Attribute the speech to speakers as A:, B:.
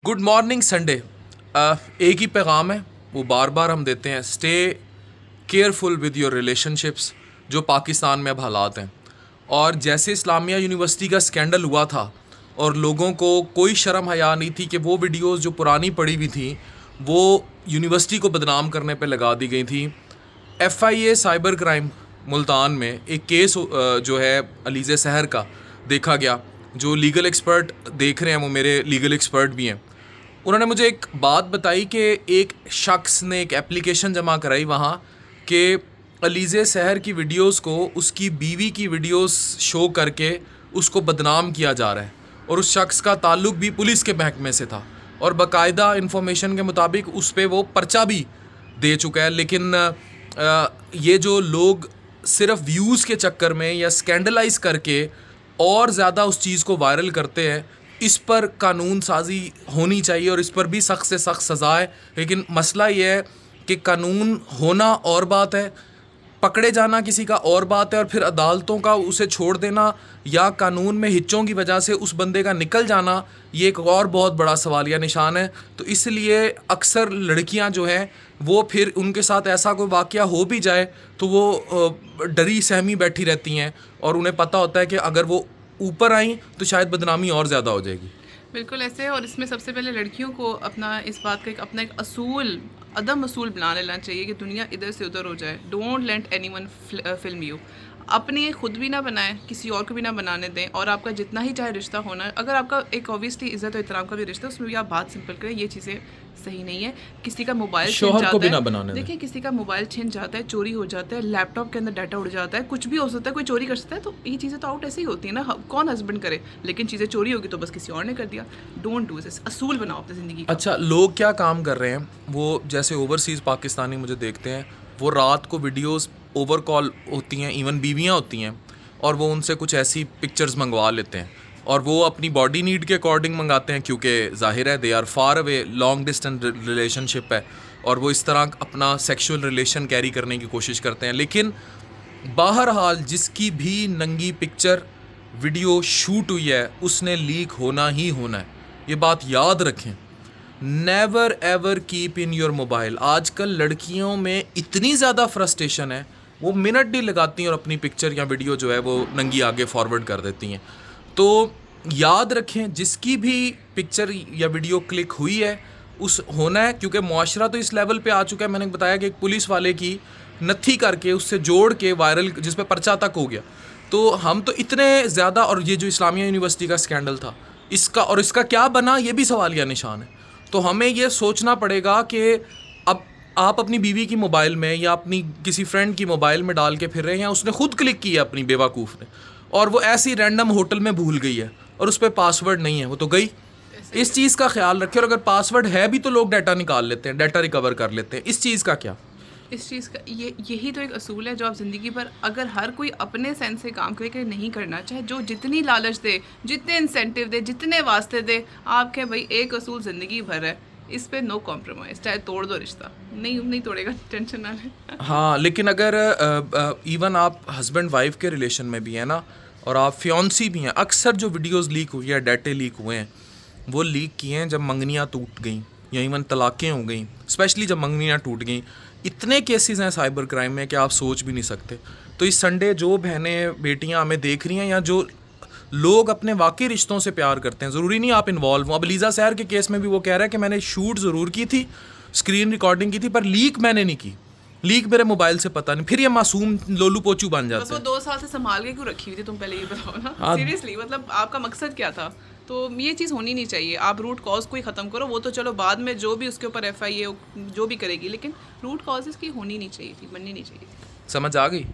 A: Good morning Sunday. एक ही पैगाम है, वो बार बार हम देते हैं, stay careful with your relationships. जो पाकिस्तान में अब हालात हैं, और जैसे इस्लामिया यूनिवर्सिटी का स्कैंडल हुआ था और लोगों को कोई शर्म हया नहीं थी कि वो वीडियोस जो पुरानी पड़ी हुई थी वो यूनिवर्सिटी को बदनाम करने पे लगा दी गई थी। FIA साइबर क्राइम मुल्तान में एक केस जो है अलीज़े सहर का देखा गया। जो लीगल एक्सपर्ट देख रहे हैं वो मेरे लीगल एक्सपर्ट भी हैं। उन्होंने मुझे एक बात बताई कि एक शख्स ने एक एप्लीकेशन जमा कराई वहाँ कि अलीज़े सहर की वीडियोस को उसकी बीवी की वीडियोस शो करके उसको बदनाम किया जा रहा है, और उस शख्स का ताल्लुक़ भी पुलिस के महकमे से था और बाकायदा इन्फॉर्मेशन के मुताबिक उस पर वो पर्चा भी दे चुका है। लेकिन ये जो लोग सिर्फ व्यूज़ के चक्कर में या स्कैंडलाइज करके और ज़्यादा उस चीज़ को वायरल करते हैं, इस पर कानून साजी होनी चाहिए और इस पर भी सख्त से सख्त सज़ा है। लेकिन मसला ये है कि कानून होना और बात है, पकड़े जाना किसी का और बात है, और फिर अदालतों का उसे छोड़ देना या कानून में हिच्चों की वजह से उस बंदे का निकल जाना, ये एक और बहुत बड़ा सवालिया निशान है। तो इसलिए अक्सर लड़कियां जो हैं वो फिर उनके साथ ऐसा कोई वाक़या हो भी जाए तो वो डरी सहमी बैठी रहती हैं, और उन्हें पता होता है कि अगर वो ऊपर आई तो शायद बदनामी और ज़्यादा हो जाएगी।
B: बिल्कुल ऐसे है। और इसमें सबसे पहले लड़कियों को अपना इस बात का अपना एक अदम असूल बना लेना चाहिए कि दुनिया इधर से उधर हो जाए। Don't let anyone film you. अपने खुद भी ना बनाएं, किसी और को भी ना बनाने दें। और आपका जितना ही चाहे रिश्ता होना, अगर आपका एक ऑब्वियसली इज़्ज़त और एहतराम का भी रिश्ता है, उसमें भी आप बात सिंपल करें। ये चीज़ें सही नहीं है। किसी का मोबाइल छिन
A: शोहर को भी
B: जाता
A: ना
B: है,
A: बनाने दें।
B: देखिए किसी का मोबाइल छिन जाता है, चोरी हो जाता है, लैपटॉप के अंदर डाटा उड़ जाता है, कुछ भी हो सकता है, कोई चोरी कर सकता है। तो ये चीज़ें तो आउट ऐसे ही होती है ना, कौन हस्बैंड करे। लेकिन चीज़ें चोरी होगी तो बस किसी और ने कर दिया। Don't do this. असूल बनाओ अपनी ज़िंदगी का।
A: अच्छा, लोग क्या काम कर रहे हैं, वो जैसे ओवरसीज़ पाकिस्तानी मुझे देखते हैं, वो रात को वीडियोस ओवर कॉल होती हैं, इवन बीवियां होती हैं, और वो उनसे कुछ ऐसी पिक्चर्स मंगवा लेते हैं और वो अपनी बॉडी नीड के अकॉर्डिंग मंगाते हैं, क्योंकि जाहिर है they are far away, long distance relationship है, और वो इस तरह अपना सेक्सुअल रिलेशन कैरी करने की कोशिश करते हैं। लेकिन बहरहाल जिसकी भी नंगी पिक्चर वीडियो शूट हुई है उसने लीक होना ही होना है, ये बात याद रखें। Never ever keep in your mobile. आजकल लड़कियों में इतनी ज़्यादा फ्रस्ट्रेशन है, वो मिनट नहीं लगाती हैं और अपनी पिक्चर या वीडियो जो है वो नंगी आगे फॉरवर्ड कर देती हैं। तो याद रखें, जिसकी भी पिक्चर या वीडियो क्लिक हुई है उस होना है, क्योंकि मुआशरा तो इस लेवल पे आ चुका है। मैंने बताया कि एक पुलिस वाले की नत्थी करके उससे जोड़ के वायरल, जिस पे पर्चा तक हो गया। तो हम तो इतने ज़्यादा, और ये जो इस्लामिया यूनिवर्सिटी का स्कैंडल था, इसका क्या बना, ये भी सवालिया निशान है। तो हमें ये सोचना पड़ेगा कि अब आप अपनी बीवी की मोबाइल में या अपनी किसी फ्रेंड की मोबाइल में डाल के फिर रहे हैं, या उसने खुद क्लिक की है अपनी बेवकूफ़ ने, और वो ऐसी रैंडम होटल में भूल गई है और उस पर पासवर्ड नहीं है, वो तो गई। इस चीज़ का ख्याल रखें। और अगर पासवर्ड है भी तो लोग डाटा निकाल लेते हैं, डाटा रिकवर कर लेते हैं। इस चीज़ का क्या?
B: इस चीज़ का यही तो एक असूल है जो आप ज़िंदगी पर अगर हर कोई अपने सेंस से काम करे कि नहीं करना, चाहे जो जितनी लालच दे, जितने इंसेंटिव दे, जितने वास्ते दे, आप कहें भाई एक असूल ज़िंदगी भर है, इस पे नो कॉम्प्रोमाइज़। चाहे तोड़ दो रिश्ता, नहीं तोड़ेगा, टेंशन ना ले।
A: हाँ, लेकिन अगर इवन आप हस्बैंड वाइफ के रिलेशन में भी हैं ना, और आप फियांसी भी हैं, अक्सर जो वीडियोस लीक हुई है, डाटे लीक हुए हैं, वो लीक किए हैं जब मंगनियाँ टूट गई या इवन तलाक़ें हो गई। स्पेशली जब मंगनियाँ टूट गई, इतने केसेस हैं साइबर क्राइम में कि आप सोच भी नहीं सकते। तो इस संडे जो बहनें बेटियां हमें देख रही हैं, या जो लोग अपने वाकई रिश्तों से प्यार करते हैं, ज़रूरी नहीं आप इन्वॉल्व हो। अब अलीज़ा सहर के केस में भी वो कह रहा है कि मैंने शूट ज़रूर की थी, स्क्रीन रिकॉर्डिंग की थी, पर लीक मैंने नहीं की, लीक मेरे मोबाइल से पता नहीं। फिर ये मासूम लोलू पोचू बन जाता
B: वो
A: है।
B: 2 साल से संभाल के क्यों रखी हुई थी, तुम पहले ये बताओ ना।
A: हाँ।
B: सीरियसली, मतलब आपका मकसद क्या था? तो ये चीज़ होनी नहीं चाहिए। आप रूट कॉज को ही ख़त्म करो, वो तो चलो बाद में जो भी उसके ऊपर FIA जो भी करेगी, लेकिन रूट कॉजेज़ की होनी नहीं चाहिए थी, बननी नहीं चाहिए थी।
A: समझ आ गई?